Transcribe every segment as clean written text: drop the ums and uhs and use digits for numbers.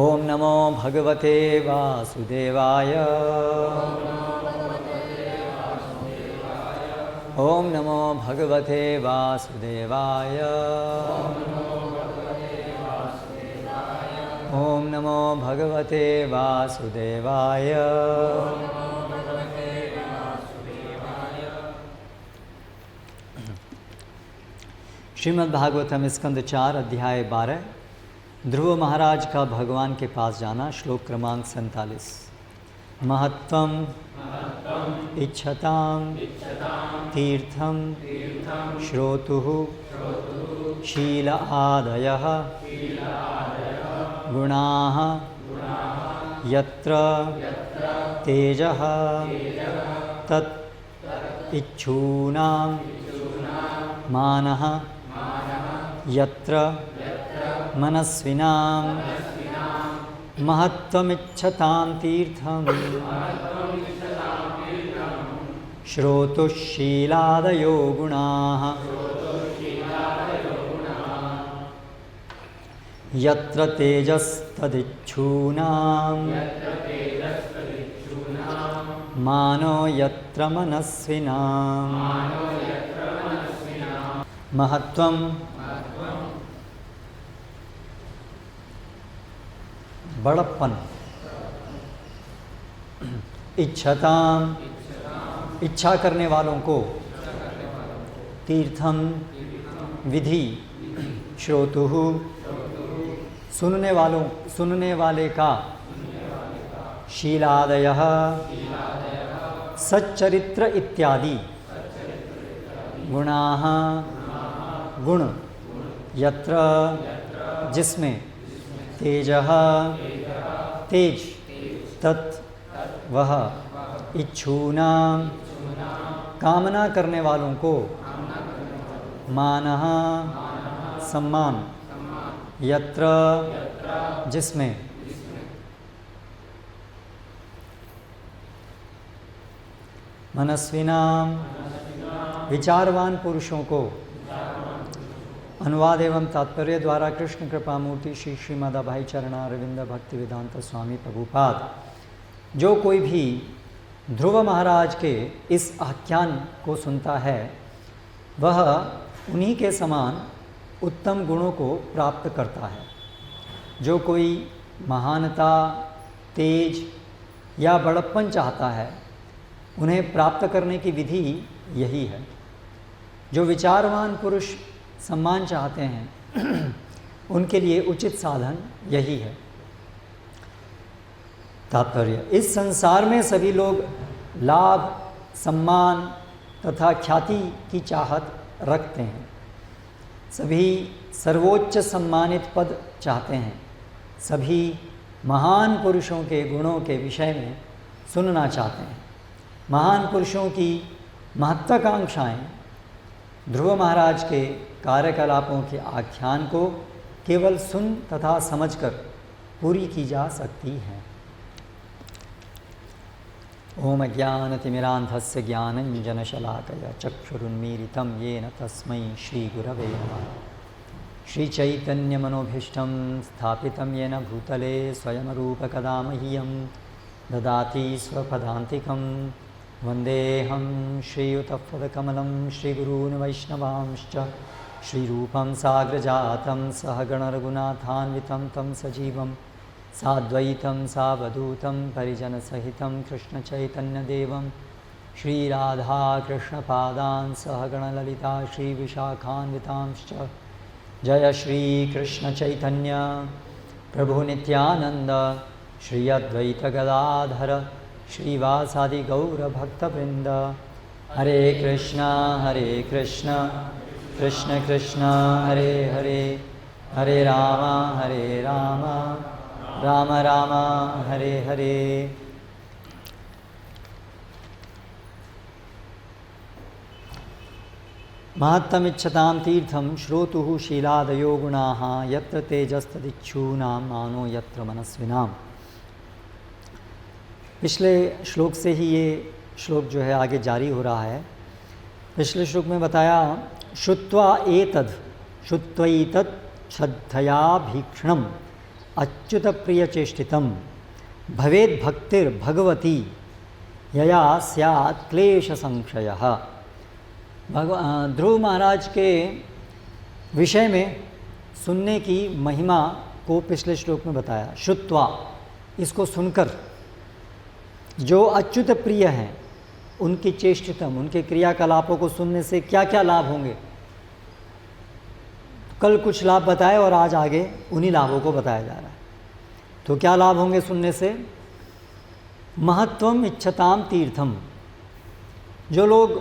ओम नमो भगवते वासुदेवाय। ओम नमो भगवते वासुदेवाय। ओम नमो भगवते वासुदेवाय। श्रीमद् भागवतम स्कंद 4 अध्याय 12। ध्रुव महाराज का भगवान के पास जाना। श्लोक क्रमांक 47। महत्वम इच्छताम तीर्थम श्रोतुः शील आदयः गुणाः यत्र तेजः तत् इच्छूनां मानः यत्र मनस्विनां महत्त्वमिच्छतां तीर्थं श्रोतुशीलादयो गुणाः यत्र तेजस्तदिच्छूनां मानो यत्र मनस्विनां महत्त्वं बड़प्पन इच्छताम इच्छा करने वालों को तीर्थम विधि श्रोतुः सुनने वाले का शीलादयः सच्चरित्र इत्यादि गुणाः गुण यत्र जिसमें तेजः तेज तत् वह इच्छूनां कामना करने वालों को मानः सम्मान यत्र जिसमें मनस्विनां विचारवान पुरुषों को। अनुवाद एवं तात्पर्य द्वारा कृष्ण कृपा मूर्ति श्री श्रीमद् अभय चरणारविंद भक्ति वेदांत स्वामी प्रभुपाद। जो कोई भी ध्रुव महाराज के इस आख्यान को सुनता है वह उन्हीं के समान उत्तम गुणों को प्राप्त करता है। जो कोई महानता तेज या बड़प्पन चाहता है उन्हें प्राप्त करने की विधि यही है। जो विचारवान पुरुष सम्मान चाहते हैं उनके लिए उचित साधन यही है। तात्पर्य, इस संसार में सभी लोग लाभ सम्मान तथा ख्याति की चाहत रखते हैं। सभी सर्वोच्च सम्मानित पद चाहते हैं। सभी महान पुरुषों के गुणों के विषय में सुनना चाहते हैं। महान पुरुषों की महत्वाकांक्षाएं ध्रुव महाराज के कार्यकलापों के आख्यान को केवल सुन तथा समझकर पूरी की जा सकती है। ओम ज्ञानतिमिरान्धस्य ज्ञानञ्जनशलाकया चक्षुरुन्मीलितं येन तस्मै श्रीगुरवे नमः। श्रीचैतन्यमनोभीष्टं स्थापितं येन भूतले स्वयं रूपकदा मह्यं ददाति स्वपदान्तिकं। वन्देऽहं श्रीयुतपदकमलं श्रीगुरून् वैष्णवांश्च श्रीरूपं साग्रजातं सहगणरघुनाथान्वितं तं सजीवं साद्वैतं सावधूतं परिजनसहितं कृष्णचैतन्यदेवं श्रीराधाकृष्णपादान् सहगणललिता श्रीविशाखान्वितांश्च। जय श्रीकृष्णचैतन्य प्रभु नित्यानन्द श्री अद्वैतगदाधर श्रीवासादि गौरभक्तवृंद। हरे कृष्ण कृष्ण कृष्ण हरे हरे, हरे राम राम राम हरे हरे। महत्तमिच्छतां तीर्थं श्रोतुः शीलादयो गुणाः यत्र तेजस्तदिच्छूनां मानो यत्र मनस्विनाम्। पिछले श्लोक से ही ये श्लोक जो है आगे जारी हो रहा है। पिछले श्लोक में बताया श्रुत्वा एतद् श्रुत्वैतत् श्रद्धया भीक्षणम् अच्युत प्रिय चेष्टितम भवेद भक्तिर भगवती यया स्यात् क्लेश संशयः। ध्रुव महाराज के विषय में सुनने की महिमा को पिछले श्लोक में बताया। श्रुत्वा, इसको सुनकर जो अच्युत प्रिय हैं उनकी चेष्टितम, उनके क्रियाकलापों को सुनने से क्या क्या लाभ होंगे। कल कुछ लाभ बताए और आज आगे उन्हीं लाभों को बताया जा रहा है। तो क्या लाभ होंगे सुनने से? महत्वम इच्छताम तीर्थम, जो लोग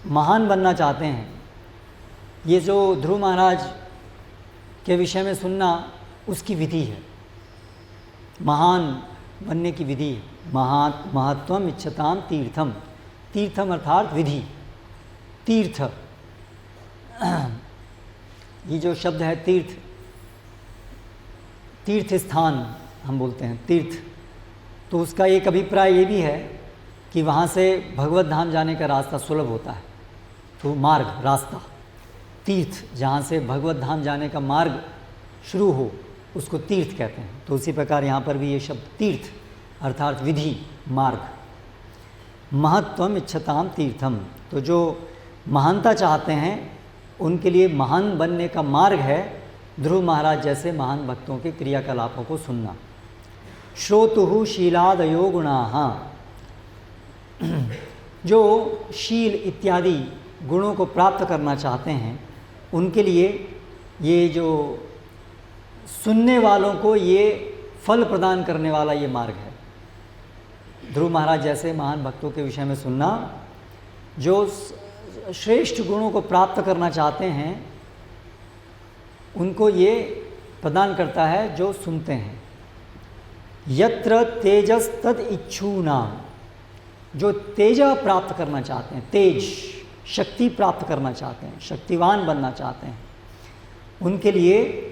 महान बनना चाहते हैं, ये जो ध्रुव महाराज के विषय में सुनना उसकी विधि है, महान बनने की विधि है। महत्वम इच्छताम तीर्थम, तीर्थम अर्थात विधि, तीर्थ, ये जो शब्द है तीर्थ, तीर्थ स्थान हम बोलते हैं तीर्थ, तो उसका एक अभिप्राय ये भी है कि वहाँ से भगवत धाम जाने का रास्ता सुलभ होता है। तो मार्ग, रास्ता, तीर्थ, जहाँ से भगवत धाम जाने का मार्ग शुरू हो उसको तीर्थ कहते हैं। तो उसी प्रकार यहाँ पर भी ये शब्द तीर्थ अर्थात विधि, मार्ग। महत्वम इच्छताम तीर्थम, तो जो महानता चाहते हैं उनके लिए महान बनने का मार्ग है ध्रुव महाराज जैसे महान भक्तों के क्रियाकलापों को सुनना। श्रोतुहु शीलादयो गुणाः, जो शील इत्यादि गुणों को प्राप्त करना चाहते हैं उनके लिए ये जो सुनने वालों को ये फल प्रदान करने वाला ये मार्ग है। ध्रुव महाराज जैसे महान भक्तों के विषय में सुनना, जो श्रेष्ठ गुणों को प्राप्त करना चाहते हैं उनको ये प्रदान करता है जो सुनते हैं। यत्र तेजस तद इच्छूनाम, जो तेज प्राप्त करना चाहते हैं, तेज, शक्ति प्राप्त करना चाहते हैं, शक्तिवान बनना चाहते हैं, उनके लिए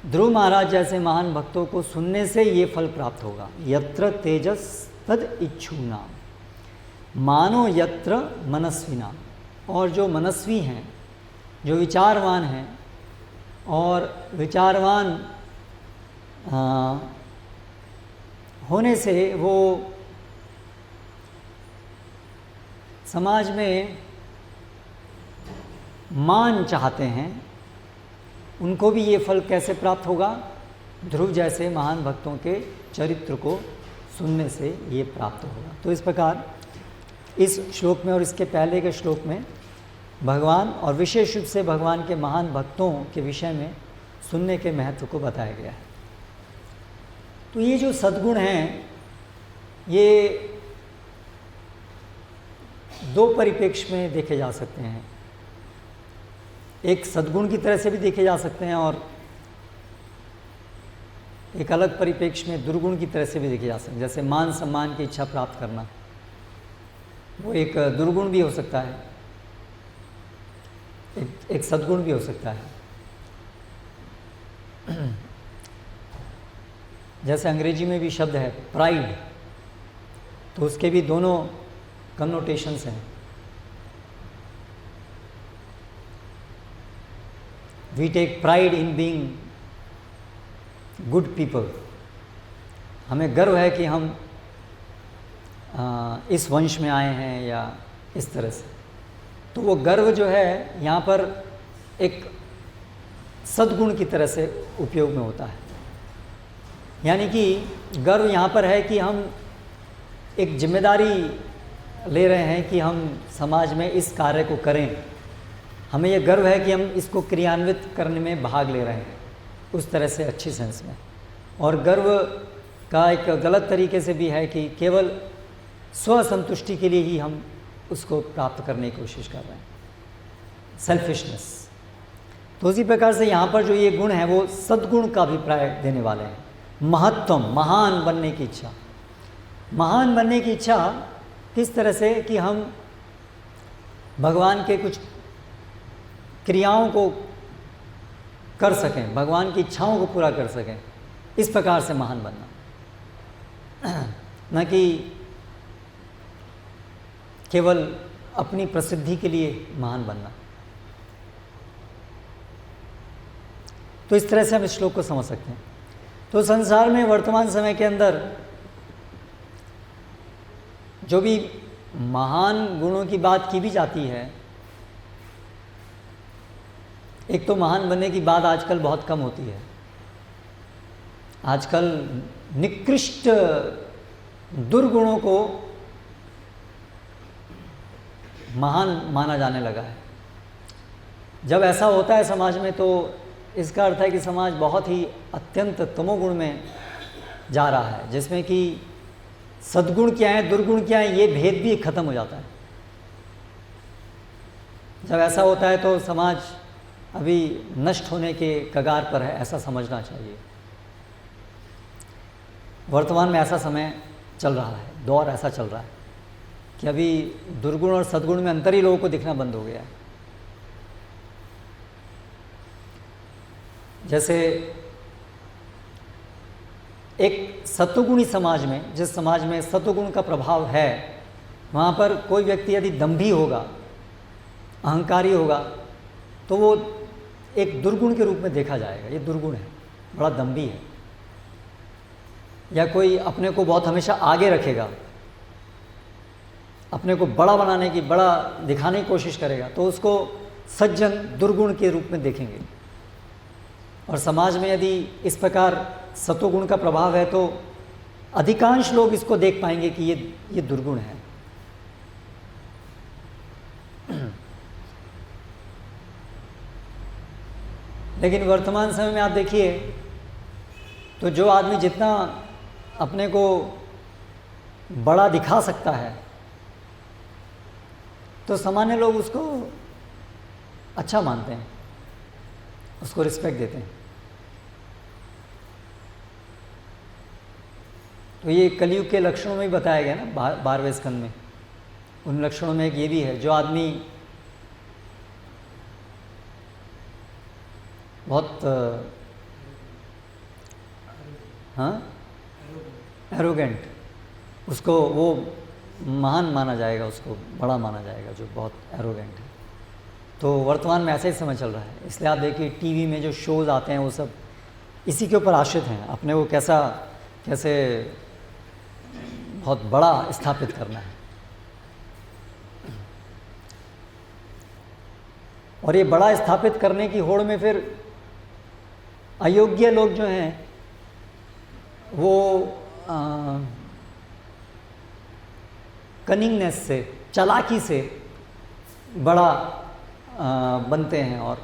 ध्रुव महाराज जैसे महान भक्तों को सुनने से ये फल प्राप्त होगा। यत्र तेजस तद इच्छूनाम, मानो यत्र मनस्विनाम, और जो मनस्वी हैं, जो विचारवान हैं, और विचारवान होने से वो समाज में मान चाहते हैं, उनको भी ये फल कैसे प्राप्त होगा? ध्रुव जैसे महान भक्तों के चरित्र को सुनने से ये प्राप्त होगा। तो इस प्रकार इस श्लोक में और इसके पहले के श्लोक में भगवान और विशेष रूप से भगवान के महान भक्तों के विषय में सुनने के महत्व को बताया गया है। तो ये जो सद्गुण हैं ये दो परिप्रेक्ष्य में देखे जा सकते हैं। एक सद्गुण की तरह से भी देखे जा सकते हैं और एक अलग परिप्रेक्ष्य में दुर्गुण की तरह से भी देखे जा सकते हैं। जैसे मान सम्मान की इच्छा प्राप्त करना, वो एक दुर्गुण भी हो सकता है, एक सद्गुण भी हो सकता है। जैसे अंग्रेजी में भी शब्द है प्राइड, तो उसके भी दोनों कन्नोटेशंस हैं। We take pride in being good people, हमें गर्व है कि हम इस वंश में आए हैं या इस तरह से। तो वो गर्व जो है यहाँ पर एक सद्गुण की तरह से उपयोग में होता है। यानी कि गर्व यहाँ पर है कि हम एक जिम्मेदारी ले रहे हैं कि हम समाज में इस कार्य को करें, हमें यह गर्व है कि हम इसको क्रियान्वित करने में भाग ले रहे हैं, उस तरह से अच्छी सेंस में। और गर्व का एक गलत तरीके से भी है कि केवल स्वसंतुष्टि के लिए ही हम उसको प्राप्त करने की कोशिश कर रहे हैं, सेल्फिशनेस। तो उसी प्रकार से यहाँ पर जो ये गुण है वो सद्गुण का अभिप्राय देने वाले हैं। महत्वम, महान बनने की इच्छा। महान बनने की इच्छा किस तरह से कि हम भगवान के कुछ क्रियाओं को कर सकें, भगवान की इच्छाओं को पूरा कर सकें, इस प्रकार से महान बनना, न कि केवल अपनी प्रसिद्धि के लिए महान बनना। तो इस तरह से हम इस श्लोक को समझ सकते हैं। तो संसार में वर्तमान समय के अंदर जो भी महान गुणों की बात की भी जाती है, एक तो महान बनने की बात आजकल बहुत कम होती है। आजकल निकृष्ट दुर्गुणों को महान माना जाने लगा है। जब ऐसा होता है समाज में तो इसका अर्थ है कि समाज बहुत ही अत्यंत तमोगुण में जा रहा है, जिसमें कि सद्गुण क्या है, दुर्गुण क्या है, ये भेद भी खत्म हो जाता है। जब ऐसा होता है तो समाज अभी नष्ट होने के कगार पर है, ऐसा समझना चाहिए। वर्तमान में ऐसा समय चल रहा है, दौर ऐसा चल रहा है कि अभी दुर्गुण और सद्गुण में अंतर ही लोगों को दिखना बंद हो गया है। जैसे एक सत्वगुणी समाज में, जिस समाज में सत्वगुण का प्रभाव है, वहाँ पर कोई व्यक्ति यदि दंभी होगा, अहंकारी होगा, तो वो एक दुर्गुण के रूप में देखा जाएगा। ये दुर्गुण है, बड़ा दंभी है। या कोई अपने को बहुत हमेशा आगे रखेगा, अपने को बड़ा बनाने की, बड़ा दिखाने की कोशिश करेगा, तो उसको सज्जन दुर्गुण के रूप में देखेंगे। और समाज में यदि इस प्रकार सत्वगुण का प्रभाव है तो अधिकांश लोग इसको देख पाएंगे कि ये दुर्गुण है। लेकिन वर्तमान समय में आप देखिए तो जो आदमी जितना अपने को बड़ा दिखा सकता है, तो सामान्य लोग उसको अच्छा मानते हैं, उसको रिस्पेक्ट देते हैं। तो ये कलयुग के लक्षणों में ही बताया गया ना 12वें स्कंद में। उन लक्षणों में एक ये भी है, जो आदमी बहुत एरोगेंट, उसको वो महान माना जाएगा, उसको बड़ा माना जाएगा जो बहुत एरोगेंट है। तो वर्तमान में ऐसा ही समय चल रहा है। इसलिए आप देखिए टीवी में जो शोज़ आते हैं वो सब इसी के ऊपर आश्रित हैं, अपने को कैसे बहुत बड़ा स्थापित करना है। और ये बड़ा स्थापित करने की होड़ में फिर अयोग्य लोग जो हैं वो कनिंगनेस से, चालाकी से बड़ा बनते हैं। और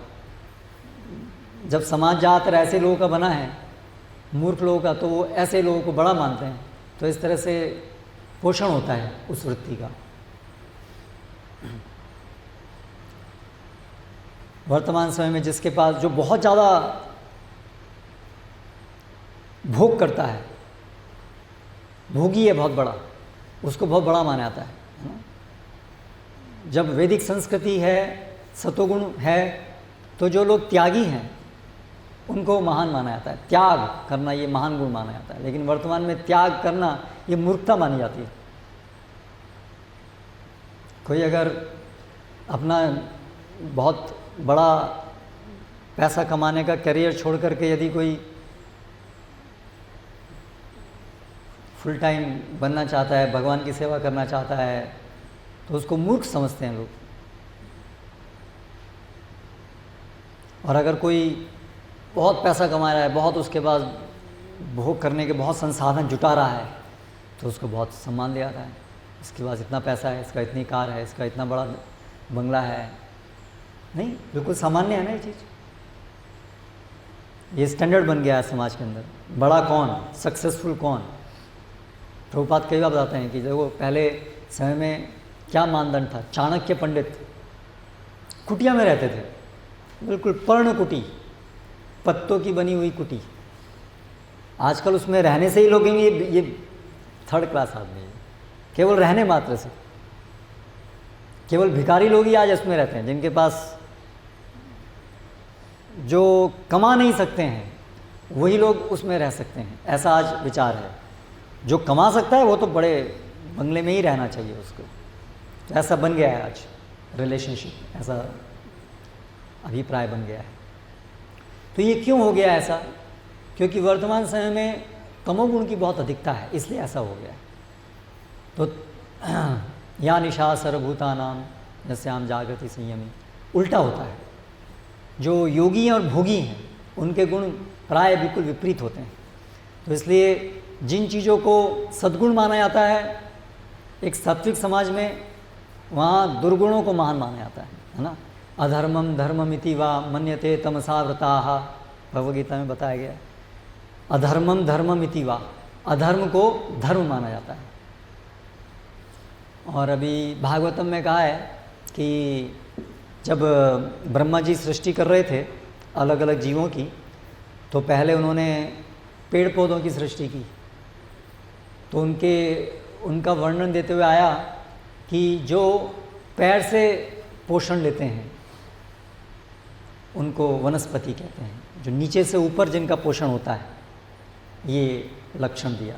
जब समाज ज़्यादातर ऐसे लोगों का बना है, मूर्ख लोगों का, तो वो ऐसे लोगों को बड़ा मानते हैं। तो इस तरह से पोषण होता है उस वृत्ति का। वर्तमान समय में जिसके पास, जो बहुत ज़्यादा भोग करता है, भोगी है बहुत बड़ा, उसको बहुत बड़ा माना जाता है। जब वैदिक संस्कृति है, सतोगुण है, तो जो लोग त्यागी हैं उनको महान माना जाता है। त्याग करना ये महान गुण माना जाता है। लेकिन वर्तमान में त्याग करना ये मूर्खता मानी जाती है। कोई अगर अपना बहुत बड़ा पैसा कमाने का करियर छोड़ करके यदि कोई फुल टाइम बनना चाहता है, भगवान की सेवा करना चाहता है, तो उसको मूर्ख समझते हैं लोग। और अगर कोई बहुत पैसा कमा रहा है, बहुत उसके पास भोग करने के बहुत संसाधन जुटा रहा है, तो उसको बहुत सम्मान दिया जाता है। इसके पास इतना पैसा है, इसका इतनी कार है, इसका इतना बड़ा बंगला है। नहीं, बिल्कुल सामान्य है ना ये चीज़। ये स्टैंडर्ड बन गया है समाज के अंदर। बड़ा कौन, सक्सेसफुल कौन। प्रभुपाद कई बार बताते हैं कि देखो पहले समय में क्या मानदंड था। चाणक्य पंडित कुटिया में रहते थे, बिल्कुल पर्ण कुटी, पत्तों की बनी हुई कुटी। आजकल उसमें रहने से ही लोग ये थर्ड क्लास आदमी है, केवल रहने मात्र से। केवल भिखारी लोग ही आज इसमें रहते हैं, जिनके पास, जो कमा नहीं सकते हैं वही लोग उसमें रह सकते हैं। ऐसा आज विचार है। जो कमा सकता है वो तो बड़े बंगले में ही रहना चाहिए उसको। तो ऐसा बन गया है आज रिलेशनशिप, ऐसा अभिप्राय बन गया है। तो ये क्यों हो गया ऐसा? क्योंकि वर्तमान समय में तमोगुण की बहुत अधिकता है, इसलिए ऐसा हो गया। तो या निशा सर्वभूतानाम यस्याम जागृति संयमी, उल्टा होता है। जो योगी और भोगी हैं उनके गुण प्राय बिल्कुल विपरीत होते हैं। तो इसलिए जिन चीज़ों को सद्गुण माना जाता है एक सात्विक समाज में, वहाँ दुर्गुणों को महान माना जाता है ना। अधर्मम धर्ममिति वा मन्यते तमसा व्रताः, भगवद्गीता में बताया गया। अधर्मम धर्ममिति वा, अधर्म को धर्म माना जाता है। और अभी भागवतम में कहा है कि जब ब्रह्मा जी सृष्टि कर रहे थे अलग अलग जीवों की, तो पहले उन्होंने पेड़ पौधों की सृष्टि की। तो उनका वर्णन देते हुए आया कि जो पैर से पोषण लेते हैं उनको वनस्पति कहते हैं, जो नीचे से ऊपर जिनका पोषण होता है, ये लक्षण दिया।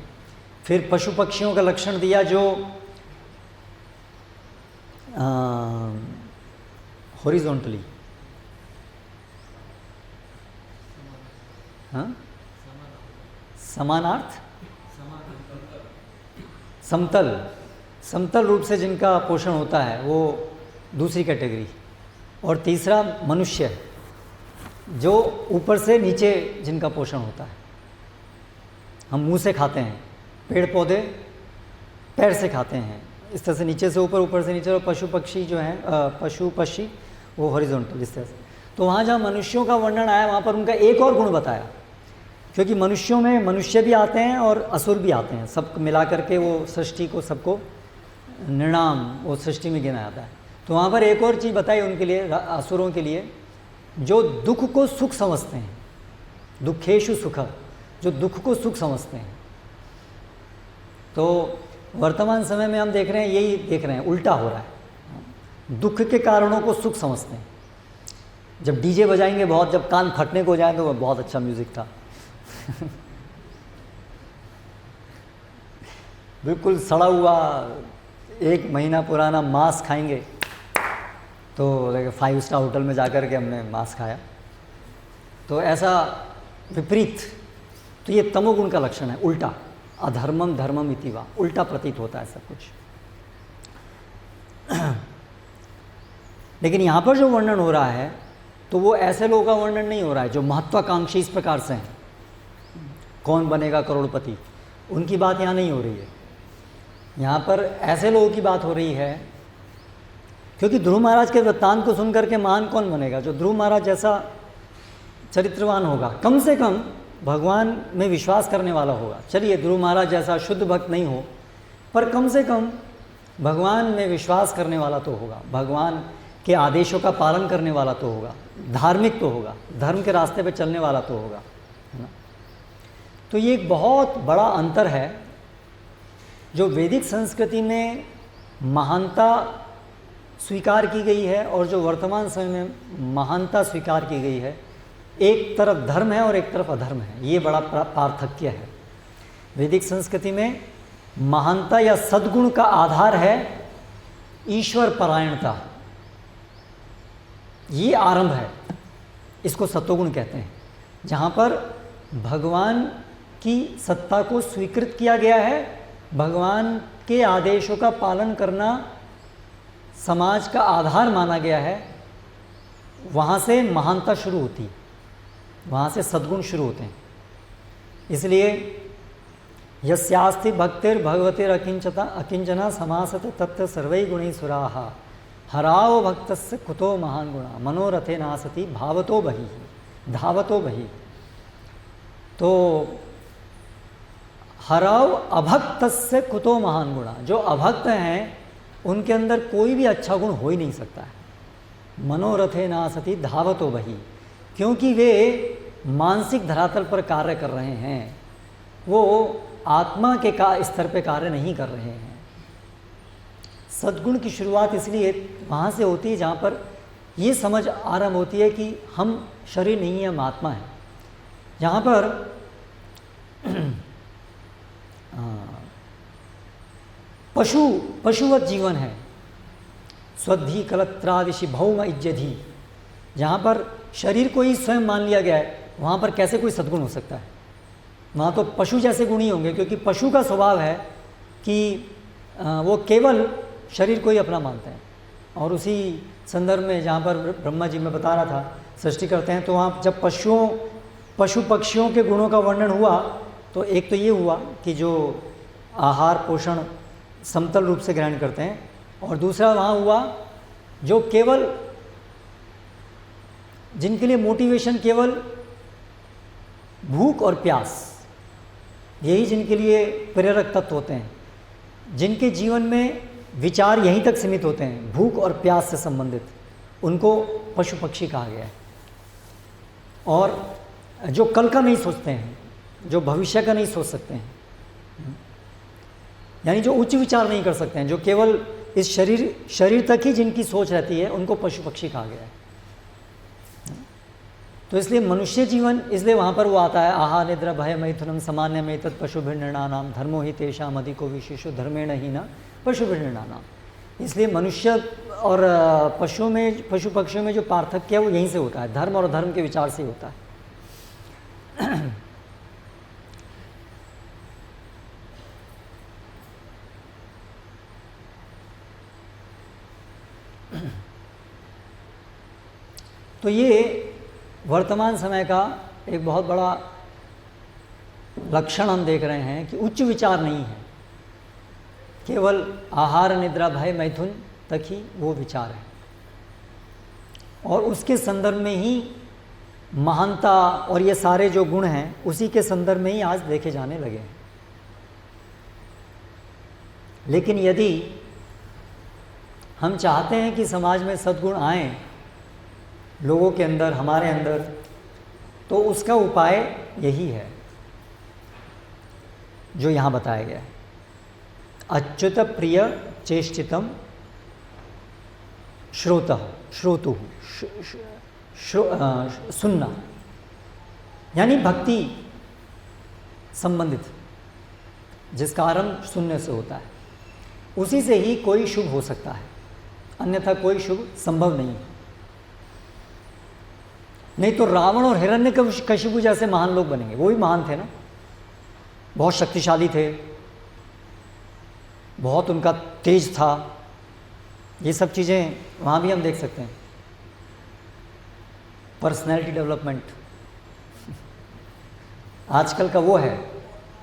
फिर पशु पक्षियों का लक्षण दिया जो हॉरिजॉन्टली, हाँ, समानार्थ, समतल रूप से जिनका पोषण होता है वो दूसरी कैटेगरी। और तीसरा मनुष्य, जो ऊपर से नीचे जिनका पोषण होता है। हम मुंह से खाते हैं, पेड़ पौधे पैर से खाते हैं, इस तरह से नीचे से ऊपर, ऊपर से नीचे। और पशु पक्षी जो हैं, पशु पक्षी वो हॉरिजॉन्टल, इस तरह से। तो वहाँ जहाँ मनुष्यों का वर्णन आया वहाँ पर उनका एक और गुण बताया, क्योंकि मनुष्यों में मनुष्य भी आते हैं और असुर भी आते हैं, सब मिला करके वो सृष्टि को, सबको निर्णाम वो सृष्टि में गिना जाता है। तो वहाँ पर एक और चीज़ बताई उनके लिए, असुरों के लिए, जो दुख को सुख समझते हैं, दुखेशु सुख, जो दुख को सुख समझते हैं। तो वर्तमान समय में हम देख रहे हैं, यही देख रहे हैं, उल्टा हो रहा है। दुख के कारणों को सुख समझते हैं। जब डीजे बजाएंगे बहुत, जब कान फटने को जाए तो बहुत अच्छा म्यूज़िक था बिल्कुल सड़ा हुआ 1 महीना पुराना मांस खाएंगे, तो 5 स्टार होटल में जाकर के हमने मांस खाया। तो ऐसा विपरीत, तो ये तमोगुण का लक्षण है, उल्टा। अधर्मम धर्मम इति वा, उल्टा प्रतीत होता है सब कुछ। लेकिन यहाँ पर जो वर्णन हो रहा है तो वो ऐसे लोगों का वर्णन नहीं हो रहा है जो महत्वाकांक्षी इस प्रकार से हैं, कौन बनेगा करोड़पति, उनकी बात यहाँ नहीं हो रही है। यहाँ पर ऐसे लोगों की बात हो रही है, क्योंकि ध्रुव महाराज के वृत्तांत को सुनकर के महान कौन बनेगा? जो ध्रुव महाराज जैसा चरित्रवान होगा, कम से कम भगवान में विश्वास करने वाला होगा। चलिए ध्रुव महाराज जैसा शुद्ध भक्त नहीं हो, पर कम से कम भगवान में विश्वास करने वाला तो होगा, भगवान के आदेशों का पालन करने वाला तो होगा, धार्मिक तो होगा, धर्म के रास्ते पे चलने वाला तो होगा, है ना। तो ये एक बहुत बड़ा अंतर है। जो वैदिक संस्कृति में महानता स्वीकार की गई है और जो वर्तमान समय में महानता स्वीकार की गई है, एक तरफ धर्म है और एक तरफ अधर्म है, ये बड़ा पार्थक्य है। वैदिक संस्कृति में महानता या सद्गुण का आधार है ईश्वर परायणता, ये आरंभ है, इसको सत्वगुण कहते हैं, जहाँ पर भगवान की सत्ता को स्वीकृत किया गया है, भगवान के आदेशों का पालन करना समाज का आधार माना गया है। वहाँ से महानता शुरू होती है, वहाँ से सद्गुण शुरू होते हैं। इसलिए यस्यास्ति भक्तिर भगवतिर अकिंचना समासते तत्र सर्वै गुणैः सुराः हराओ भक्तस्य कुतो महान गुणा मनोरथे नासति भावतो बहिः धावतो बहिः। तो हराओ अभक्तस्य कुतो महान गुणा, जो अभक्त हैं उनके अंदर कोई भी अच्छा गुण हो ही नहीं सकता है। मनोरथे नासति धावतो बहिः, क्योंकि वे मानसिक धरातल पर कार्य कर रहे हैं, वो आत्मा के स्तर पे कार्य नहीं कर रहे हैं। सद्गुण की शुरुआत इसलिए वहाँ से होती है जहाँ पर ये समझ आरंभ होती है कि हम शरीर नहीं है, हम आत्मा है। जहाँ पर पशुवत जीवन है, स्वधि कलत्रादिशि भौम इज्जधि, जहाँ पर शरीर को ही स्वयं मान लिया गया है, वहाँ पर कैसे कोई सद्गुण हो सकता है? वहाँ तो पशु जैसे गुण ही होंगे, क्योंकि पशु का स्वभाव है कि वो केवल शरीर को ही अपना मानते हैं। और उसी संदर्भ में जहाँ पर ब्रह्मा जी में बता रहा था सृष्टि करते हैं, तो वहाँ जब पशु पक्षियों के गुणों का वर्णन हुआ तो एक तो ये हुआ कि जो आहार पोषण समतल रूप से ग्रहण करते हैं, और दूसरा वहाँ हुआ जो केवल जिनके लिए मोटिवेशन केवल भूख और प्यास, यही जिनके लिए प्रेरक तत्व होते हैं, जिनके जीवन में विचार यहीं तक सीमित होते हैं, भूख और प्यास से संबंधित, उनको पशु पक्षी कहा गया है। और जो कल का नहीं सोचते हैं, जो भविष्य का नहीं सोच सकते हैं, यानी जो उच्च विचार नहीं कर सकते हैं, जो केवल इस शरीर तक ही जिनकी सोच रहती है, उनको पशु पक्षी कहा गया है। तो इसलिए मनुष्य जीवन, इसलिए वहाँ पर वो आता है आहार निद्रा भय मैथुनम सामान्य में तत् पशुभिर्नृणानाम धर्मो ही तेषाम अधिको विशेषो धर्मेण ही न पशुभिर्नृणानाम। इसलिए मनुष्य और पशु पक्षियों में जो पार्थक्य है वो यहीं से होता है, धर्म और धर्म के विचार से होता है। तो ये वर्तमान समय का एक बहुत बड़ा लक्षण हम देख रहे हैं कि उच्च विचार नहीं है, केवल आहार निद्रा भय मैथुन तक ही वो विचार है। और उसके संदर्भ में ही महानता और ये सारे जो गुण हैं उसी के संदर्भ में ही आज देखे जाने लगे हैं। लेकिन यदि हम चाहते हैं कि समाज में सद्गुण आएं लोगों के अंदर, हमारे अंदर, तो उसका उपाय यही है जो यहाँ बताया गया है। अच्युत प्रिय चेष्टितम श्रोतु सुनना, यानी भक्ति संबंधित जिसका आरंभ सुनने से होता है, उसी से ही कोई शुभ हो सकता है, अन्यथा कोई शुभ संभव नहीं है। नहीं तो रावण और हिरण्यकशिपु जैसे महान लोग बनेंगे, वो भी महान थे ना, बहुत शक्तिशाली थे, बहुत उनका तेज था, ये सब चीज़ें वहाँ भी हम देख सकते हैं। पर्सनैलिटी डेवलपमेंट आजकल का वो है,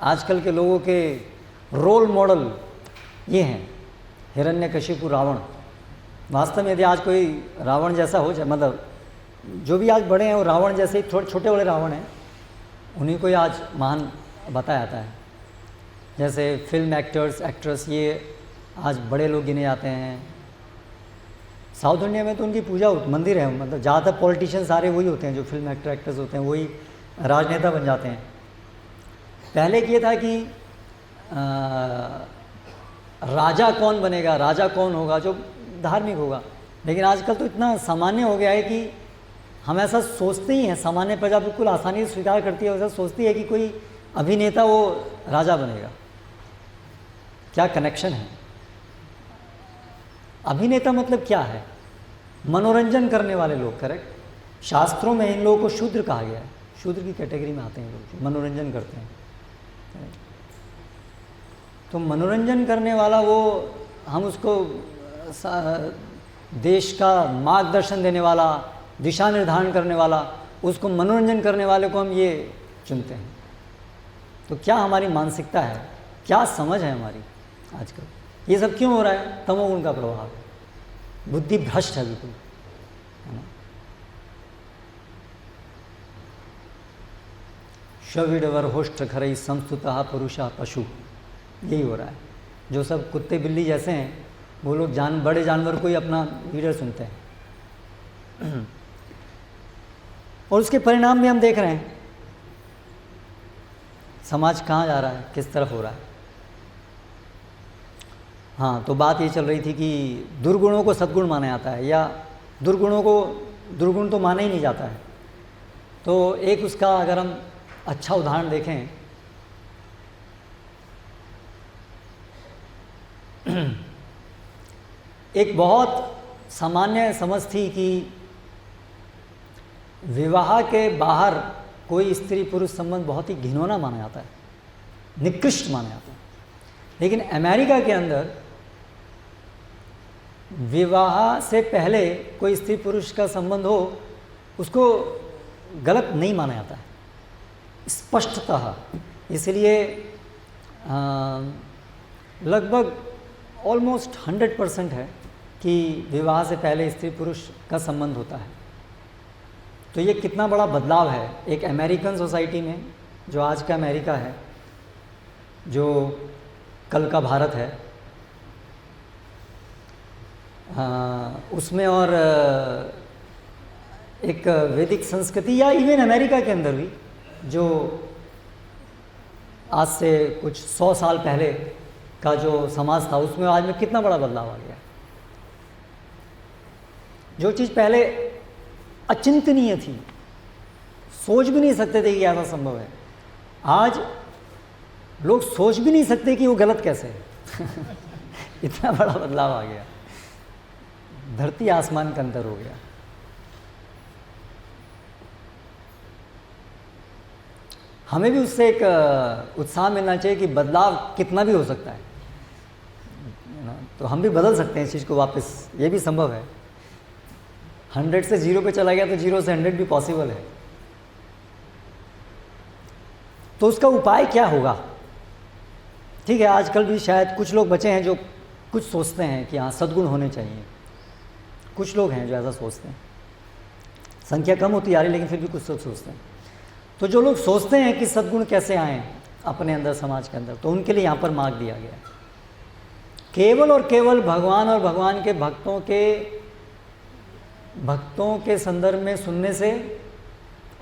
आजकल के लोगों के रोल मॉडल ये हैं, हिरण्यकशिपु रावण। वास्तव में यदि आज कोई रावण जैसा हो जाए, मतलब जो भी आज बड़े हैं वो रावण जैसे ही, थोड़े छोटे बड़े रावण हैं, उन्हीं को ही आज महान बताया जाता है। जैसे फिल्म एक्टर्स एक्ट्रेस, ये आज बड़े लोग गिने जाते हैं। साउथ इंडिया में तो उनकी पूजा मंदिर है, मतलब ज़्यादातर पॉलिटिशियन सारे वही होते हैं, जो फिल्म एक्टर एक्ट्रेस होते हैं वही राजनेता बन जाते हैं। पहले ये था कि राजा कौन बनेगा, राजा कौन होगा, जो धार्मिक होगा। लेकिन आजकल तो इतना सामान्य हो गया है कि हम ऐसा सोचते ही हैं, सामान्य प्रजा बिल्कुल आसानी से स्वीकार करती है, ऐसा सोचती है कि कोई अभिनेता वो राजा बनेगा। क्या कनेक्शन है? अभिनेता मतलब क्या है? मनोरंजन करने वाले लोग, करेक्ट। शास्त्रों में इन लोगों को शूद्र कहा गया है, शूद्र की कैटेगरी में आते हैं लोग, मनोरंजन करते हैं। तो मनोरंजन करने वाला वो, हम उसको देश का मार्गदर्शन देने वाला, दिशा निर्धारण करने वाला, उसको मनोरंजन करने वाले को हम ये चुनते हैं। तो क्या हमारी मानसिकता है, क्या समझ है हमारी आजकल? ये सब क्यों हो रहा है? तमोगुण का प्रभाव है, बुद्धि भ्रष्ट है बिल्कुल, है ना। शविडवर होष्ट खरई संस्तुतः पुरुषा पशु, यही हो रहा है। जो सब कुत्ते बिल्ली जैसे हैं वो लोग बड़े जानवर को ही अपना लीडर सुनते हैं। और उसके परिणाम भी हम देख रहे हैं, समाज कहाँ जा रहा है, किस तरफ हो रहा है। हाँ, तो बात ये चल रही थी कि दुर्गुणों को सद्गुण माना जाता है, या दुर्गुणों को दुर्गुण तो माना ही नहीं जाता है। तो एक उसका अगर हम अच्छा उदाहरण देखें, एक बहुत सामान्य समझ थी कि विवाह के बाहर कोई स्त्री पुरुष संबंध बहुत ही घिनौना माना जाता है, निकृष्ट माना जाता है। लेकिन अमेरिका के अंदर विवाह से पहले कोई स्त्री पुरुष का संबंध हो उसको गलत नहीं माना जाता है स्पष्टतः। इसलिए लगभग ऑलमोस्ट 100% है कि विवाह से पहले स्त्री पुरुष का संबंध होता है। तो ये कितना बड़ा बदलाव है एक अमेरिकन सोसाइटी में, जो आज का अमेरिका है, जो कल का भारत है, उसमें और एक वैदिक संस्कृति, या इवन अमेरिका के अंदर भी जो आज से कुछ 100 साल पहले का जो समाज था, उसमें आज में कितना बड़ा बदलाव आ गया। जो चीज़ पहले अचिंतनीय थी, सोच भी नहीं सकते थे कि ऐसा संभव है, आज लोग सोच भी नहीं सकते कि वो गलत कैसे है। इतना बड़ा बदलाव आ गया, धरती आसमान का अंतर हो गया। हमें भी उससे एक उत्साह मिलना चाहिए कि बदलाव कितना भी हो सकता है, तो हम भी बदल सकते हैं इस चीज़ को वापस, ये भी संभव है। 100 से 0 पे चला गया तो 0 से 100 भी पॉसिबल है। तो उसका उपाय क्या होगा? ठीक है, आजकल भी शायद कुछ लोग बचे हैं जो कुछ सोचते हैं कि हाँ सद्गुण होने चाहिए, कुछ लोग हैं जो ऐसा सोचते हैं, संख्या कम होती आ रही लेकिन फिर भी कुछ लोग सोचते हैं। तो जो लोग सोचते हैं कि सद्गुण कैसे आएँ अपने अंदर, समाज के अंदर, तो उनके लिए यहाँ पर मार्ग दिया गया है। केवल और केवल भगवान और भगवान के भक्तों के संदर्भ में सुनने से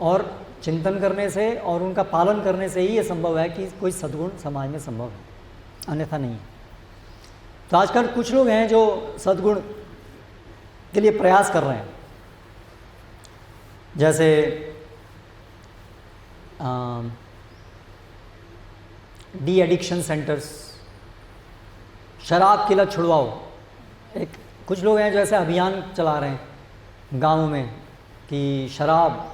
और चिंतन करने से और उनका पालन करने से ही ये संभव है कि कोई सद्गुण समाज में संभव है, अन्यथा नहीं। तो आजकल कुछ लोग हैं जो सद्गुण के लिए प्रयास कर रहे हैं, जैसे डी एडिक्शन सेंटर्स, शराब की लत छुड़वाओ। एक कुछ लोग हैं जो ऐसे अभियान चला रहे हैं गाँव में कि शराब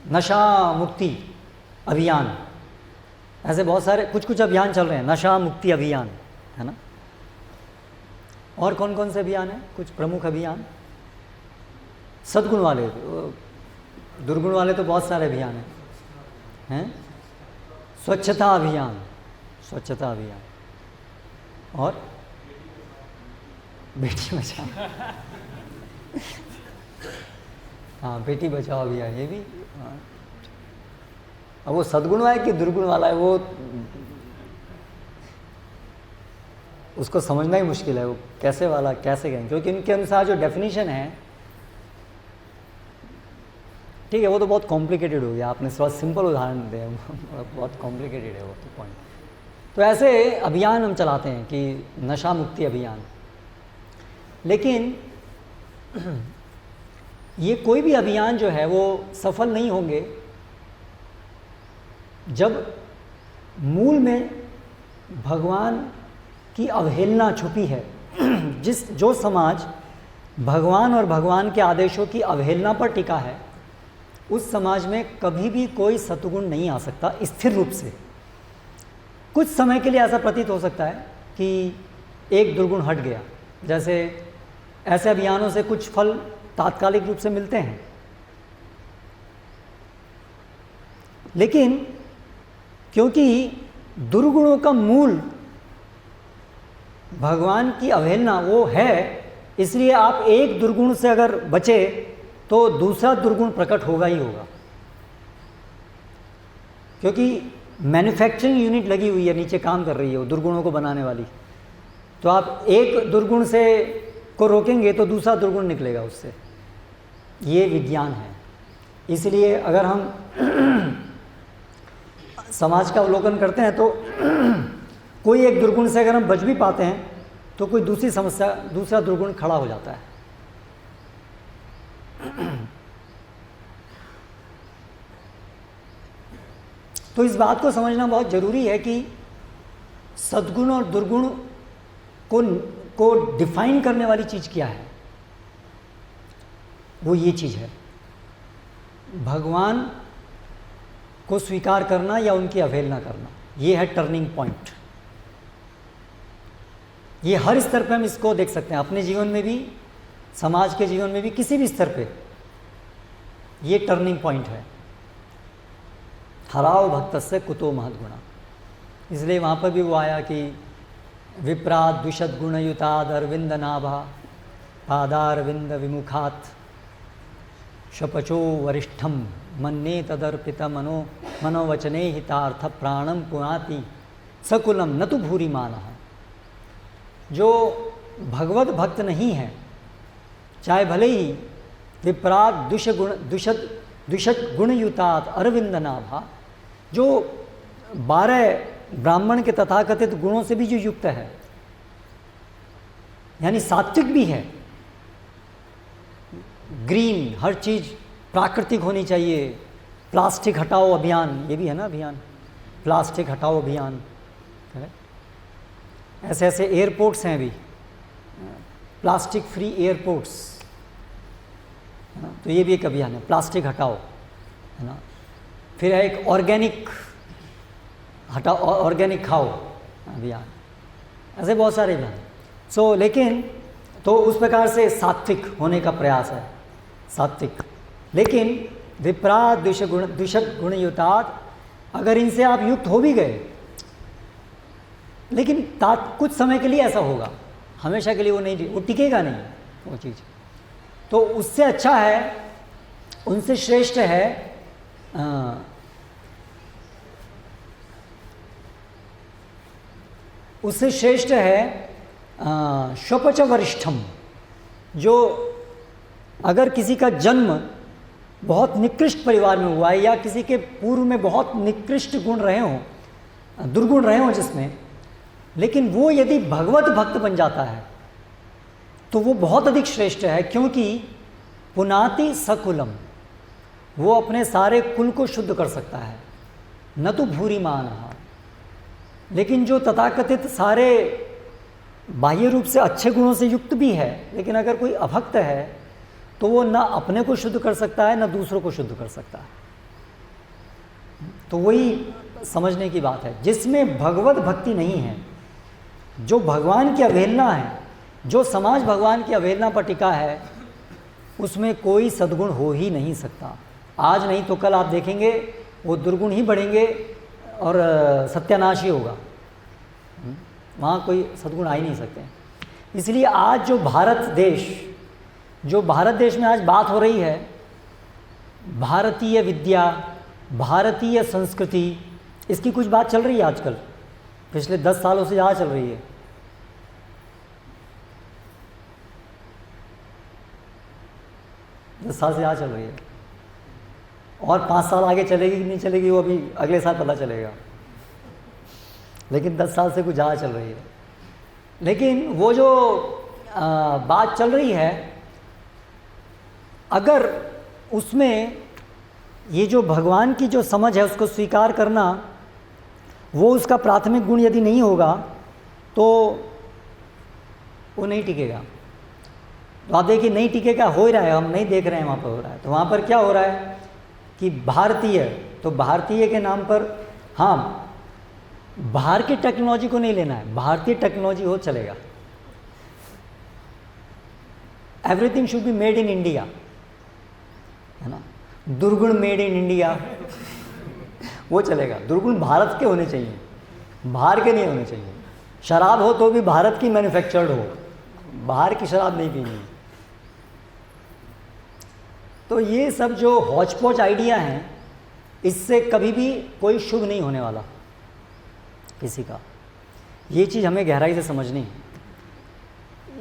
नशा मुक्ति अभियान, ऐसे बहुत सारे कुछ अभियान चल रहे हैं, नशा मुक्ति अभियान, है ना। और कौन कौन से अभियान हैं? कुछ प्रमुख अभियान सद्गुण वाले, दुर्गुण वाले तो बहुत सारे अभियान हैं। स्वच्छता अभियान, स्वच्छता अभियान, और बेटी बचाओ। हाँ, बेटी बचाओ अभियान, ये भी। हाँ, अब वो सद्गुण वाला है कि दुर्गुण वाला है, वो उसको समझना ही मुश्किल है, वो कैसे वाला कैसे कहें, क्योंकि इनके अनुसार जो डेफिनेशन है, ठीक है, वो तो बहुत कॉम्प्लिकेटेड हो गया। आपने थोड़ा सिंपल उदाहरण दिया, बहुत कॉम्प्लिकेटेड है वो तो पॉइंट। तो ऐसे अभियान हम चलाते हैं कि नशा मुक्ति अभियान, लेकिन ये कोई भी अभियान जो है वो सफल नहीं होंगे जब मूल में भगवान की अवहेलना छुपी है। जो समाज भगवान और भगवान के आदेशों की अवहेलना पर टिका है, उस समाज में कभी भी कोई सद्गुण नहीं आ सकता स्थिर रूप से। कुछ समय के लिए ऐसा प्रतीत हो सकता है कि एक दुर्गुण हट गया, जैसे ऐसे अभियानों से कुछ फल तात्कालिक रूप से मिलते हैं, लेकिन क्योंकि दुर्गुणों का मूल भगवान की अवहेलना वो है, इसलिए आप एक दुर्गुण से अगर बचे तो दूसरा दुर्गुण प्रकट होगा ही होगा, क्योंकि मैन्युफैक्चरिंग यूनिट लगी हुई है, नीचे काम कर रही है वो दुर्गुणों को बनाने वाली। तो आप एक दुर्गुण से को रोकेंगे तो दूसरा दुर्गुण निकलेगा उससे। ये विज्ञान है। इसलिए अगर हम समाज का अवलोकन करते हैं तो कोई एक दुर्गुण से अगर हम बच भी पाते हैं तो कोई दूसरी समस्या, दूसरा दुर्गुण खड़ा हो जाता है। तो इस बात को समझना बहुत ज़रूरी है कि सद्गुण और दुर्गुण को डिफाइन करने वाली चीज़ क्या है। वो ये चीज़ है, भगवान को स्वीकार करना या उनकी अवहेलना करना, ये है टर्निंग पॉइंट। ये हर स्तर पे हम इसको देख सकते हैं, अपने जीवन में भी, समाज के जीवन में भी, किसी भी स्तर पे ये टर्निंग पॉइंट है। हराव भक्तस्य कुतो महद्गुणा, इसलिए वहाँ पर भी वो आया कि विप्राद द्विषद गुणयुताद अरविंद नाभा पादारविंद विमुखात शपचो वरिष्ठम मन्ये तदर्पित मनोवचने हितार्थ प्राणम पुनाति सकुलम न तो भूरी मानः। जो भगवत भक्त नहीं है, चाहे भले ही विप्राग द्विषद गुणयुतात अरविंद नाभा, जो 12 ब्राह्मण के तथाकथित गुणों से भी जो युक्त है, यानी सात्विक भी है, ग्रीन, हर चीज़ प्राकृतिक होनी चाहिए, प्लास्टिक हटाओ अभियान, ये भी है ना अभियान, प्लास्टिक हटाओ अभियान, ऐसे ऐसे एयरपोर्ट्स हैं अभी, प्लास्टिक फ्री एयरपोर्ट्स, है ना, तो ये भी एक अभियान है, प्लास्टिक हटाओ, है ना। फिर है एक ऑर्गेनिक हटाओ, ऑर्गेनिक खाओ अभियान, ऐसे बहुत सारे अभियान। लेकिन तो उस प्रकार से सात्विक होने का प्रयास है, सात्विक। लेकिन विप्राद द्विषद गुणयुतात, अगर इनसे आप युक्त हो भी गए, लेकिन कुछ समय के लिए ऐसा होगा, हमेशा के लिए वो टिकेगा नहीं वो चीज़। तो उससे अच्छा है, उनसे श्रेष्ठ है उससे श्रेष्ठ है स्वपच वरिष्ठम, जो अगर किसी का जन्म बहुत निकृष्ट परिवार में हुआ है या किसी के पूर्व में बहुत निकृष्ट गुण रहे हों, दुर्गुण रहे हों जिसमें, लेकिन वो यदि भगवत भक्त बन जाता है तो वो बहुत अधिक श्रेष्ठ है, क्योंकि पुनाति सकुलम, वो अपने सारे कुल को शुद्ध कर सकता है, न तो भूरी मानः। लेकिन जो तथाकथित सारे बाह्य रूप से अच्छे गुणों से युक्त भी है, लेकिन अगर कोई अभक्त है तो वो न अपने को शुद्ध कर सकता है, न दूसरों को शुद्ध कर सकता है। तो वही समझने की बात है, जिसमें भगवत भक्ति नहीं है, जो भगवान की अवहेलना है, जो समाज भगवान की अवहेलना पर टिका है, उसमें कोई सद्गुण हो ही नहीं सकता। आज नहीं तो कल आप देखेंगे वो दुर्गुण ही बढ़ेंगे और सत्यानाश ही होगा, वहाँ कोई सद्गुण आ ही नहीं सकते। इसलिए आज जो भारत देश में आज बात हो रही है, भारतीय विद्या, भारतीय संस्कृति, इसकी कुछ बात चल रही है आजकल, पिछले 10 सालों से ज़्यादा चल रही है। दस साल से ज़्यादा चल रही है, और 5 साल आगे चलेगी कि नहीं चलेगी वो अभी अगले साल पता चलेगा, लेकिन 10 साल से कुछ ज़्यादा चल रही है। लेकिन वो जो बात चल रही है, अगर उसमें ये जो भगवान की जो समझ है उसको स्वीकार करना, वो उसका प्राथमिक गुण यदि नहीं होगा तो वो नहीं टिकेगा। तो आप देखिए नहीं टिकेगा, हो ही रहा है, हम नहीं देख रहे हैं वहाँ पर हो रहा है। तो वहाँ पर क्या हो रहा है कि भारतीय, तो भारतीय के नाम पर, हाँ बाहर की टेक्नोलॉजी को नहीं लेना है, भारतीय टेक्नोलॉजी हो चलेगा, everything should be made in India, है ना। दुर्गुण मेड इन इंडिया वो चलेगा, दुर्गुण भारत के होने चाहिए, बाहर के नहीं होने चाहिए। शराब हो तो भी भारत की मैन्युफैक्चर्ड हो, बाहर की शराब नहीं पीनी। तो ये सब जो हौच पौच आइडिया हैं, इससे कभी भी कोई शुभ नहीं होने वाला किसी का। ये चीज़ हमें गहराई से समझनी है।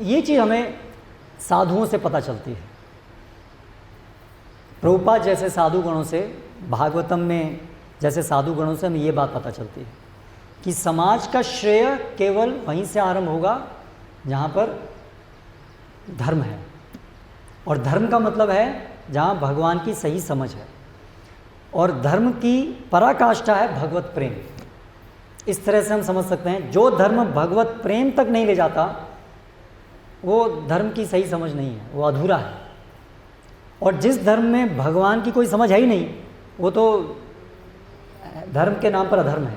ये चीज़ हमें साधुओं से पता चलती है, प्रभुपाद जैसे साधु गणों से, भागवतम में जैसे साधु गणों से हमें ये बात पता चलती है कि समाज का श्रेय केवल वहीं से आरंभ होगा जहाँ पर धर्म है, और धर्म का मतलब है जहाँ भगवान की सही समझ है, और धर्म की पराकाष्ठा है भगवत प्रेम। इस तरह से हम समझ सकते हैं, जो धर्म भगवत प्रेम तक नहीं ले जाता वो धर्म की सही समझ नहीं है, वो अधूरा है। और जिस धर्म में भगवान की कोई समझ है ही नहीं, वो तो धर्म के नाम पर अधर्म है।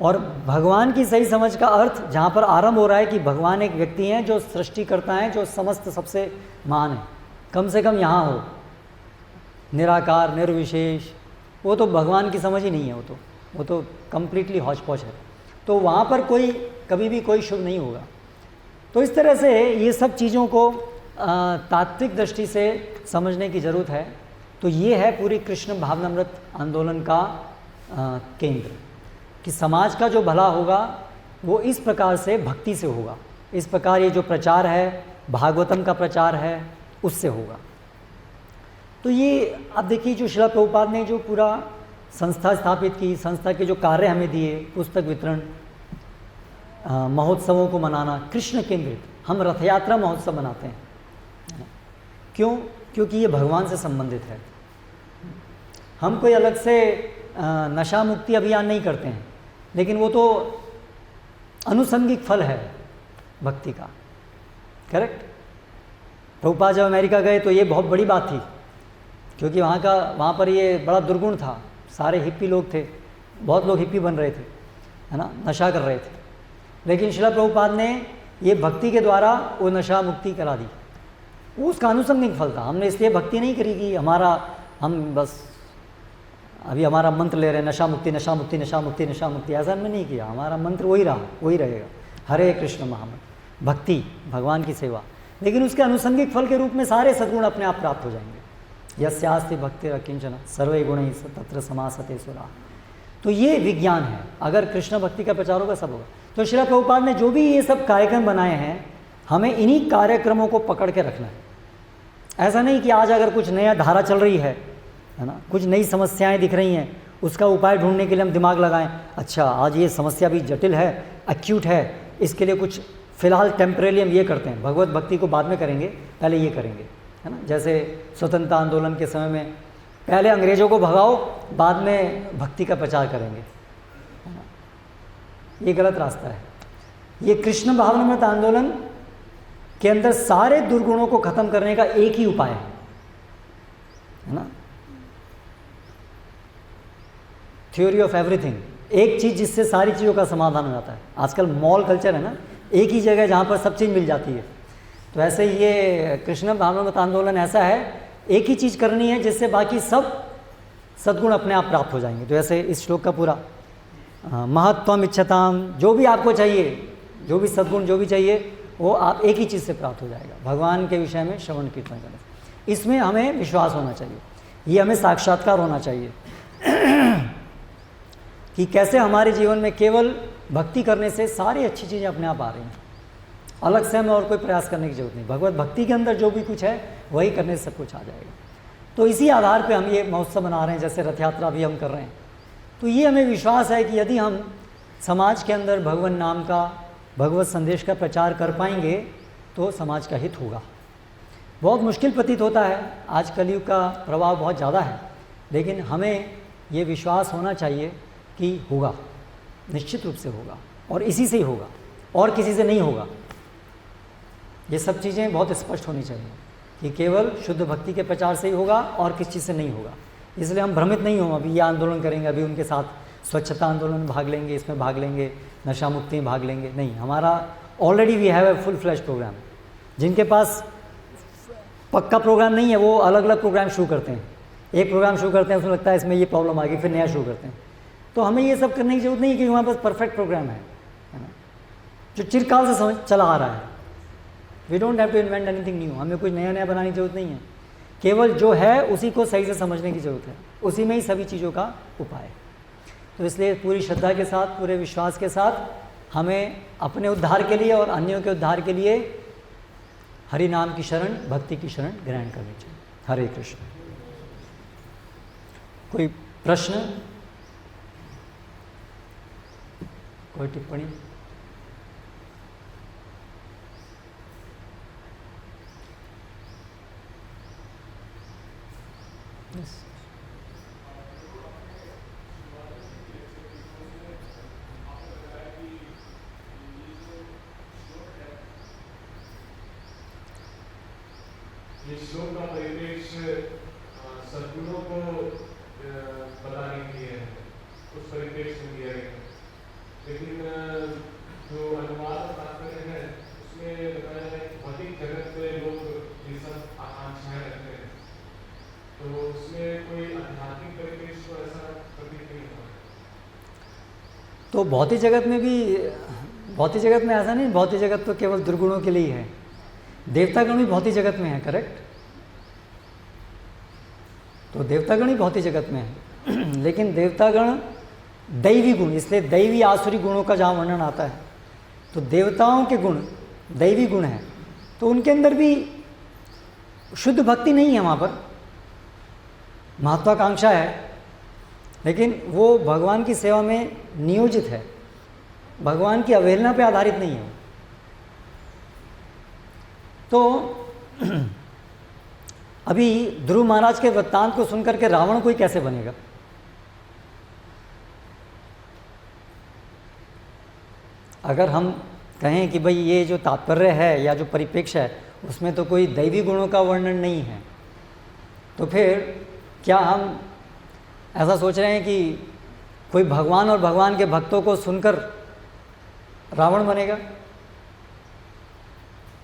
और भगवान की सही समझ का अर्थ जहाँ पर आरंभ हो रहा है कि भगवान एक व्यक्ति हैं जो सृष्टि करता है, जो समस्त सबसे महान है, कम से कम यहाँ हो, निराकार निर्विशेष, वो तो भगवान की समझ ही नहीं है, वो तो कम्प्लीटली हौच पौच है। तो वहाँ पर कोई कभी भी कोई शुभ नहीं होगा। तो इस तरह से ये सब चीज़ों को तात्विक दृष्टि से समझने की ज़रूरत है। तो ये है पूरी कृष्ण भावनामृत आंदोलन का केंद्र, कि समाज का जो भला होगा वो इस प्रकार से भक्ति से होगा। इस प्रकार ये जो प्रचार है, भागवतम का प्रचार है, उससे होगा। तो ये अब देखिए, जो श्रील प्रभुपाद ने जो पूरा संस्था स्थापित की, संस्था के जो कार्य हमें दिए, पुस्तक वितरण, महोत्सवों को मनाना, कृष्ण केंद्रित, हम रथ यात्रा महोत्सव मनाते हैं। क्यों? क्योंकि ये भगवान से संबंधित है। हम कोई अलग से नशा मुक्ति अभियान नहीं करते हैं, लेकिन वो तो अनुसंगिक फल है भक्ति का। करेक्ट? प्रभुपाद जब अमेरिका गए तो ये बहुत बड़ी बात थी, क्योंकि वहाँ पर ये बड़ा दुर्गुण था। सारे हिप्पी लोग थे, बहुत लोग हिप्पी बन रहे थे, है ना, नशा कर रहे थे। लेकिन श्रील प्रभुपाद ने ये भक्ति के द्वारा वो नशा मुक्ति करा दी। वो उसका अनुसंगिक फल था। हमने इसलिए भक्ति नहीं करी कि हम बस अभी हमारा मंत्र ले रहे हैं, नशा मुक्ति नशा मुक्ति नशा मुक्ति नशा मुक्ति, ऐसा हमने नहीं किया। हमारा मंत्र वही रहा, वही रहेगा, हरे कृष्ण महामंत्र, भक्ति, भगवान की सेवा। लेकिन उसके अनुसंगिक फल के रूप में सारे सद्गुण अपने आप प्राप्त हो जाएंगे। यस्यास्ति भक्तिरकिंचन सर्वे गुणैः तत्र समासते सुराः। तो ये विज्ञान है। अगर कृष्ण भक्ति का प्रचार होगा, सब होगा। तो श्रील प्रभुपाद ने जो भी ये सब कार्यक्रम बनाए हैं, हमें इन्हीं कार्यक्रमों को पकड़ के रखना है। ऐसा नहीं कि आज अगर कुछ नया धारा चल रही है ना, कुछ नई समस्याएं दिख रही हैं, उसका उपाय ढूंढने के लिए हम दिमाग लगाएं। अच्छा, आज ये समस्या भी जटिल है, एक्यूट है, इसके लिए कुछ फिलहाल टेम्परेरी हम ये करते हैं, भगवत भक्ति को बाद में करेंगे, पहले ये करेंगे, है ना। जैसे स्वतंत्रता आंदोलन के समय में पहले अंग्रेज़ों को भगाओ, बाद में भक्ति का प्रचार करेंगे, है ना। ये गलत रास्ता है। ये कृष्ण भावनामृत आंदोलन के अंदर सारे दुर्गुणों को खत्म करने का एक ही उपाय है ना, थ्योरी ऑफ एवरीथिंग। एक चीज़ जिससे सारी चीज़ों का समाधान हो जाता है। आजकल मॉल कल्चर है ना, एक ही जगह जहाँ पर सब चीज़ मिल जाती है। तो ऐसे ये कृष्ण भावनामृत आंदोलन ऐसा है, एक ही चीज़ करनी है जिससे बाकी सब सद्गुण अपने आप प्राप्त हो जाएंगे। तो ऐसे इस श्लोक का पूरा महत्वम इच्छताम, जो भी आपको चाहिए, जो भी सद्गुण जो भी चाहिए, वो आप एक ही चीज़ से प्राप्त हो जाएगा, भगवान के विषय में श्रवण कीर्तन करने। इसमें हमें विश्वास होना चाहिए, ये हमें साक्षात्कार होना चाहिए कि कैसे हमारे जीवन में केवल भक्ति करने से सारी अच्छी चीज़ें अपने आप आ रही हैं। अलग से हमें और कोई प्रयास करने की जरूरत नहीं, भगवत भक्ति के अंदर जो भी कुछ है वही करने से सब कुछ आ जाएगा। तो इसी आधार पे हम ये महोत्सव मना रहे हैं, जैसे रथ यात्रा भी हम कर रहे हैं। तो ये हमें विश्वास है कि यदि हम समाज के अंदर भगवान नाम का, भगवत संदेश का प्रचार कर पाएंगे तो समाज का हित होगा। बहुत मुश्किल प्रतीत होता है, आज कलयुग का प्रभाव बहुत ज़्यादा है, लेकिन हमें ये विश्वास होना चाहिए कि होगा, निश्चित रूप से होगा, और इसी से ही होगा, और किसी से नहीं होगा। ये सब चीज़ें बहुत स्पष्ट होनी चाहिए कि केवल शुद्ध भक्ति के प्रचार से ही होगा और किसी चीज़ से नहीं होगा। इसलिए हम भ्रमित नहीं हों, अभी ये आंदोलन करेंगे, अभी उनके साथ स्वच्छता आंदोलन में भाग लेंगे, इसमें भाग लेंगे, नशा मुक्ति में भाग लेंगे, नहीं। हमारा already we have a full flash programme. जिनके पास पक्का प्रोग्राम नहीं है वो अलग अलग प्रोग्राम शुरू करते हैं। एक प्रोग्राम शुरू करते हैं, उसमें लगता है इसमें ये प्रॉब्लम आ गई, फिर नया शुरू करते हैं। तो हमें ये सब करने की जरूरत नहीं है, क्योंकि हमारे पास परफेक्ट प्रोग्राम है ना, जो चिरकाल से चला आ रहा है। We don't have to invent anything new. हमें कुछ नया नया बनाने की जरूरत नहीं है, केवल जो है उसी को सही से समझने की ज़रूरत है, उसी में ही सभी चीज़ों का उपाय है। तो इसलिए पूरी श्रद्धा के साथ, पूरे विश्वास के साथ हमें अपने उद्धार के लिए और अन्यों के उद्धार के लिए हरि नाम की शरण, भक्ति की शरण ग्रहण करनी चाहिए। हरे कृष्ण। कोई प्रश्न, कोई टिप्पणी? yes. ये श्लोक का परिवेश सद्गुणों को बताने के लिए है। उस परिप्रेक्ष्य में दिया गया है। लेकिन जो अनुवाद और तात्पर्य है उसमें बताया है कि भौतिक जगत में लोग ये सब आकांक्षाएं रखते हैं, तो उसमें कोई आध्यात्मिक परिप्रेक्ष्य को ऐसा प्रतीत नहीं हुआ। तो भौतिक जगत में भी, भौतिक जगत में ऐसा नहीं, भौतिक जगत तो केवल दुर्गुणों के लिए ही है। देवतागण भी भौतिक जगत में है, करेक्ट? तो देवतागण ही भौतिक जगत में है लेकिन देवतागण दैवी गुण, इसलिए दैवी आसुरी गुणों का जहाँ वर्णन आता है तो देवताओं के गुण दैवी गुण हैं, तो उनके अंदर भी शुद्ध भक्ति नहीं है, वहाँ पर महत्वाकांक्षा है, लेकिन वो भगवान की सेवा में नियोजित है, भगवान की अवहेलना पे आधारित नहीं है। तो अभी ध्रुव महाराज के वृत्तांत को सुनकर के रावण कोई कैसे बनेगा? अगर हम कहें कि भाई ये जो तात्पर्य है या जो परिप्रेक्ष्य है उसमें तो कोई दैवी गुणों का वर्णन नहीं है, तो फिर क्या हम ऐसा सोच रहे हैं कि कोई भगवान और भगवान के भक्तों को सुनकर रावण बनेगा?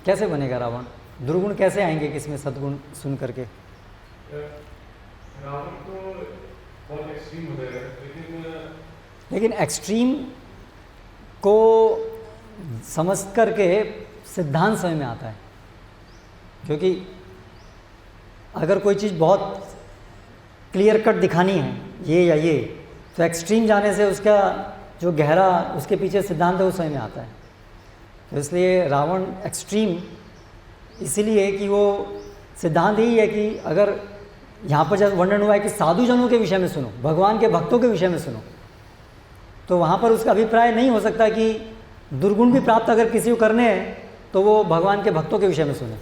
कैसे बनेगा रावण? दुर्गुण कैसे आएंगे किसमें सद्गुण सुन करके? रावण तो बहुत एक्सट्रीम हो जाएगा, लेकिन एक्सट्रीम को समझ करके सिद्धांत समझ में आता है, क्योंकि अगर कोई चीज़ बहुत क्लियर कट दिखानी है ये या ये, तो एक्सट्रीम जाने से उसका जो गहरा उसके पीछे सिद्धांत है वो समझ में आता है। तो इसलिए रावण एक्सट्रीम इसीलिए कि वो सिद्धांत यही है कि अगर यहाँ पर जब वर्णन हुआ है कि साधुजनों के विषय में सुनो, भगवान के भक्तों के विषय में सुनो, तो वहाँ पर उसका अभिप्राय नहीं हो सकता कि दुर्गुण भी प्राप्त अगर किसी को करने हैं तो वो भगवान के भक्तों के विषय में सुने।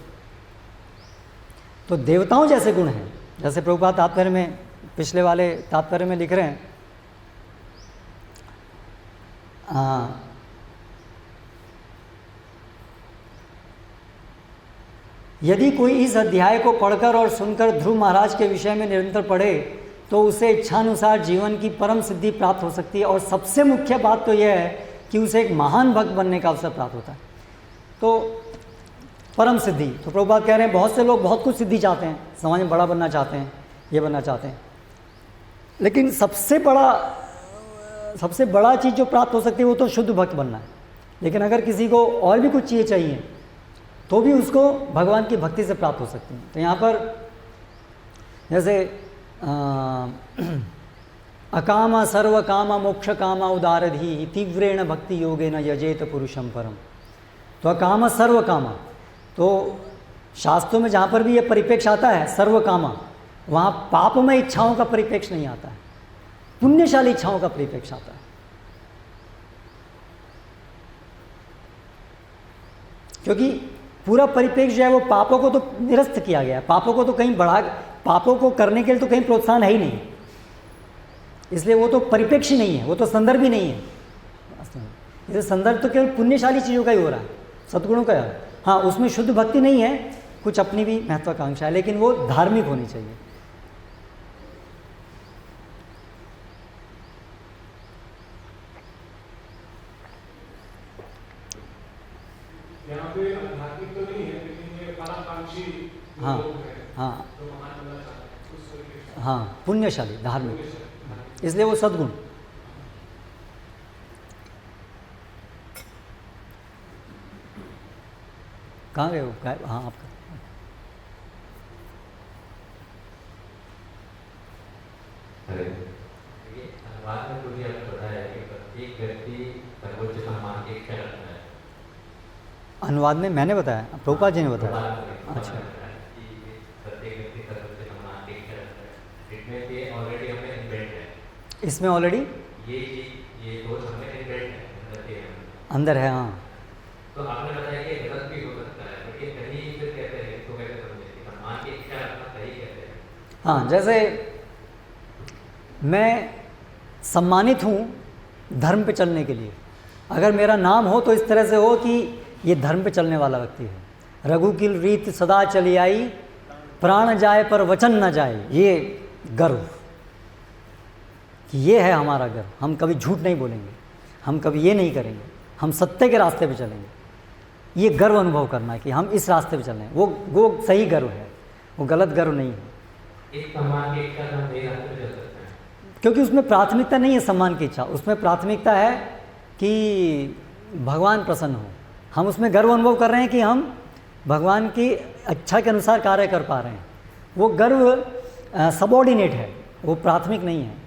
तो देवताओं जैसे गुण हैं, जैसे प्रभुपाद तात्पर्य में, पिछले वाले तात्पर्य में लिख रहे हैं, यदि कोई इस अध्याय को पढ़कर और सुनकर ध्रुव महाराज के विषय में निरंतर पढ़े तो उसे इच्छानुसार जीवन की परम सिद्धि प्राप्त हो सकती है, और सबसे मुख्य बात तो यह है कि उसे एक महान भक्त बनने का अवसर प्राप्त होता है। तो परम सिद्धि, तो प्रभुपाद कह रहे हैं बहुत से लोग बहुत कुछ सिद्धि चाहते हैं, समाज में बड़ा बनना चाहते हैं, ये बनना चाहते हैं, लेकिन सबसे बड़ा चीज़ जो प्राप्त हो सकती है वो तो शुद्ध भक्त बनना है। लेकिन अगर किसी को और भी कुछ चीज़ें चाहिए तो भी उसको भगवान की भक्ति से प्राप्त हो सकती है। तो यहाँ पर जैसे अकामा सर्व कामा मोक्ष कामा उदारधी तीव्रेण भक्ति योगेन यजेत पुरुषम परम। तो अकामा सर्व कामा, तो शास्त्रों में जहाँ पर भी ये परिप्रेक्ष्य आता है सर्व कामा, वहाँ पापमय इच्छाओं का परिप्रेक्ष्य नहीं आता है, पुण्यशाली इच्छाओं का परिप्रेक्ष्य आता है। क्योंकि पूरा परिप्रेक्ष्य जो है वो पापों को तो निरस्त किया गया है, पापों को तो कहीं बढ़ा, पापों को करने के लिए तो कहीं प्रोत्साहन है ही नहीं, इसलिए वो तो परिप्रेक्ष्य नहीं है, वो तो संदर्भ ही नहीं है। इसलिए संदर्भ तो केवल पुण्यशाली चीज़ों का ही हो रहा है, सद्गुणों का है। हाँ, उसमें शुद्ध भक्ति नहीं है, कुछ अपनी भी महत्वाकांक्षा है, लेकिन वो धार्मिक होनी चाहिए। यहाँ पे आध्यात्मिक तो नहीं है, लेकिन ये पराकांक्षी हाँ लोग हैं, हाँ तो महान बनना चाहते हैं, उस तरीके से। हाँ, पुण्यशाली, धार्मिक, इसलिए वो सद्गुण। कहाँ गए वो? हाँ, आपका अनुवाद में तो भी आपने बताया कि प्रत्येक व्यक्ति सर्वोच्च सम्मान की इच्छा रखता है। अनुवाद में मैंने बताया, प्रभुपाद जी ने बताया। अच्छा, प्रत्येक व्यक्ति सर्वोच्च सम्मान की इच्छा रखता है। इसमें ये ऑलरेडी हमें इनबिल्ट है, इसमें ऑलरेडी ये सोच हमें इनबिल्ट है, अंदर है। हाँ, तो आपने बताया कि गलत भी हो सकता है, लेकिन कहीं फिर कहते हैं इसको कैसे समझे कि सम्मान की इच्छा रखना सही कहते हैं? हाँ, जैसे मैं सम्मानित हूँ धर्म पे चलने के लिए, अगर मेरा नाम हो तो इस तरह से हो कि ये धर्म पे चलने वाला व्यक्ति है। रघुकुल रीत सदा चली आई, प्राण जाए पर वचन न जाए, ये गर्व। कि ये है हमारा गर्व, हम कभी झूठ नहीं बोलेंगे, हम कभी ये नहीं करेंगे, हम सत्य के रास्ते पे चलेंगे। ये गर्व अनुभव करना है कि हम इस रास्ते पे चल रहे हैं, वो सही गर्व है, वो गलत गर्व नहीं है। इस सम्मान की इच्छा से हम सही रास्ते पे चल सकते हैं, क्योंकि उसमें प्राथमिकता नहीं है सम्मान की इच्छा, उसमें प्राथमिकता है कि भगवान प्रसन्न हो। हम उसमें गर्व अनुभव कर रहे हैं कि हम भगवान की इच्छा के अनुसार कार्य कर पा रहे हैं। वो गर्व सबॉर्डिनेट है, वो प्राथमिक नहीं है।